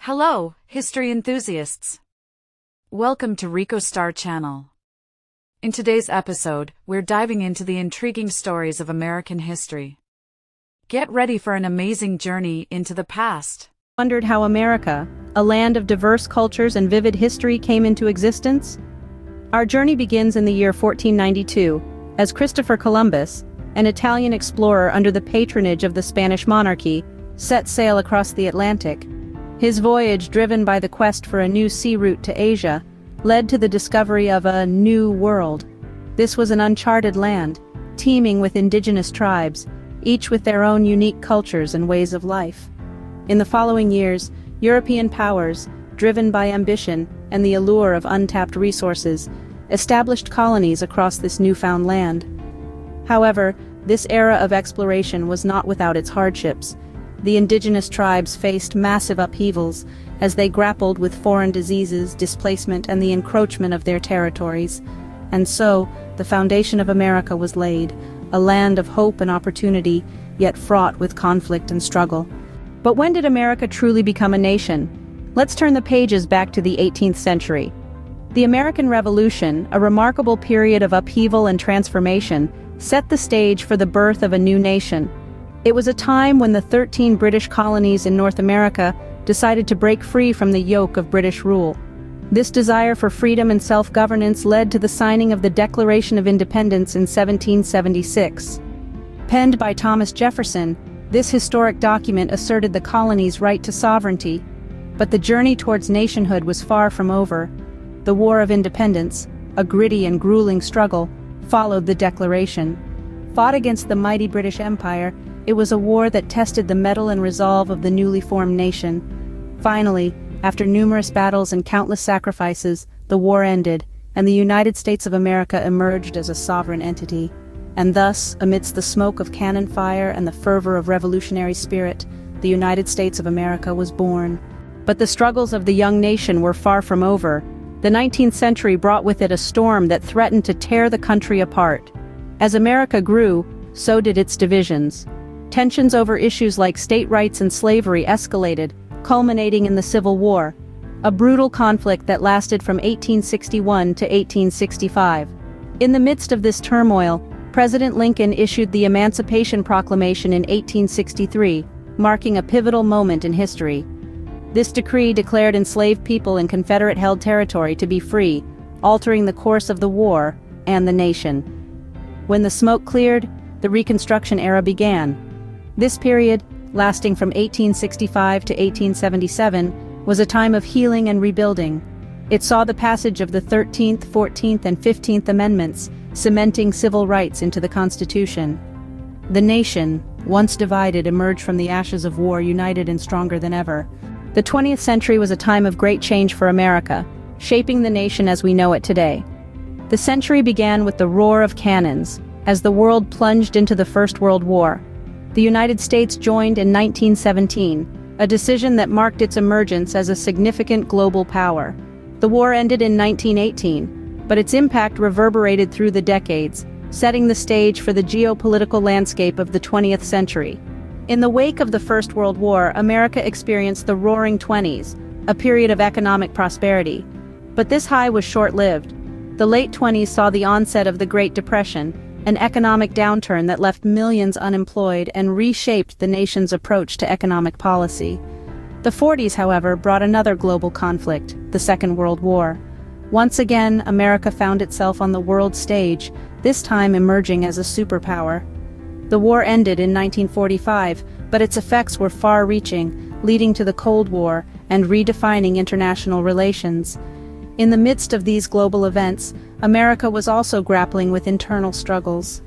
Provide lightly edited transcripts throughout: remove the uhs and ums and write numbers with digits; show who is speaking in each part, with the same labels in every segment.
Speaker 1: Hello, history enthusiasts. Welcome to Rico Star Channel. In today's episode, we're diving into the intriguing stories of American history. Get ready for an amazing journey into the past.
Speaker 2: Wondered how America, a land of diverse cultures and vivid history, came into existence? Our journey begins in the year 1492, as Christopher Columbus, an Italian explorer under the patronage of the Spanish monarchy, set sail across the Atlantic. His voyage, driven by the quest for a new sea route to Asia, led to the discovery of a new world. This was an uncharted land, teeming with indigenous tribes, each with their own unique cultures and ways of life. In the following years, European powers, driven by ambition and the allure of untapped resources, established colonies across this newfound land. However, this era of exploration was not without its hardships. The indigenous tribes faced massive upheavals as they grappled with foreign diseases, displacement, and the encroachment of their territories. And so, the foundation of America was laid, a land of hope and opportunity, yet fraught with conflict and struggle. But when did America truly become a nation? Let's turn the pages back to the 18th century. The American Revolution, a remarkable period of upheaval and transformation, set the stage for the birth of a new nation. It was a time when the 13 British colonies in North America decided to break free from the yoke of British rule. This desire for freedom and self-governance led to the signing of the Declaration of Independence in 1776. Penned by Thomas Jefferson, this historic document asserted the colonies' right to sovereignty. But the journey towards nationhood was far from over. The War of Independence, a gritty and grueling struggle, followed the Declaration. Fought against the mighty British Empire, it was a war that tested the mettle and resolve of the newly formed nation. Finally, after numerous battles and countless sacrifices, the war ended, and the United States of America emerged as a sovereign entity. And thus, amidst the smoke of cannon fire and the fervor of revolutionary spirit, the United States of America was born. But the struggles of the young nation were far from over. The 19th century brought with it a storm that threatened to tear the country apart. As America grew, so did its divisions. Tensions over issues like state rights and slavery escalated, culminating in the Civil War, a brutal conflict that lasted from 1861 to 1865. In the midst of this turmoil, President Lincoln issued the Emancipation Proclamation in 1863, marking a pivotal moment in history. This decree declared enslaved people in Confederate-held territory to be free, altering the course of the war and the nation. When the smoke cleared, the Reconstruction era began. This period, lasting from 1865 to 1877, was a time of healing and rebuilding. It saw the passage of the 13th, 14th, and 15th Amendments, cementing civil rights into the Constitution. The nation, once divided, emerged from the ashes of war united and stronger than ever. The 20th century was a time of great change for America, shaping the nation as we know it today. The century began with the roar of cannons, as the world plunged into the First World War. The United States joined in 1917, a decision that marked its emergence as a significant global power. The war ended in 1918, but its impact reverberated through the decades, setting the stage for the geopolitical landscape of the 20th century. In the wake of the First World War, America experienced the Roaring Twenties, a period of economic prosperity. But this high was short-lived. The late 20s saw the onset of the Great Depression, an economic downturn that left millions unemployed and reshaped the nation's approach to economic policy. The 40s, however, brought another global conflict, the Second World War. Once again, America found itself on the world stage, this time emerging as a superpower. The war ended in 1945, but its effects were far-reaching, leading to the Cold War and redefining international relations. In the midst of these global events, America was also grappling with internal struggles.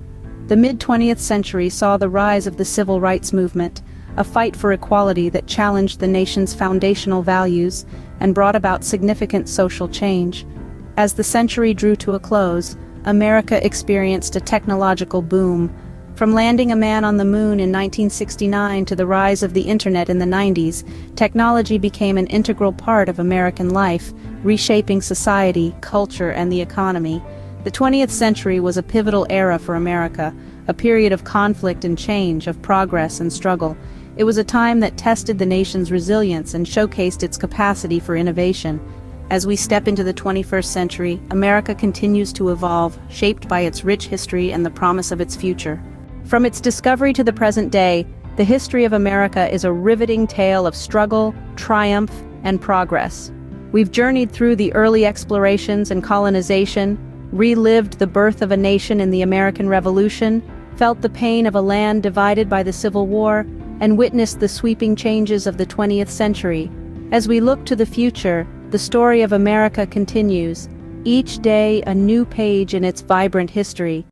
Speaker 2: The mid-20th century saw the rise of the civil rights movement, a fight for equality that challenged the nation's foundational values and brought about significant social change. As the century drew to a close, America experienced a technological boom. From landing a man on the moon in 1969 to the rise of the internet in the 90s, technology became an integral part of American life, reshaping society, culture, and the economy. The 20th century was a pivotal era for America, a period of conflict and change, of progress and struggle. It was a time that tested the nation's resilience and showcased its capacity for innovation. As we step into the 21st century, America continues to evolve, shaped by its rich history and the promise of its future. From its discovery to the present day, the history of America is a riveting tale of struggle, triumph, and progress. We've journeyed through the early explorations and colonization, relived the birth of a nation in the American Revolution, felt the pain of a land divided by the Civil War, and witnessed the sweeping changes of the 20th century. As we look to the future, the story of America continues, each day a new page in its vibrant history.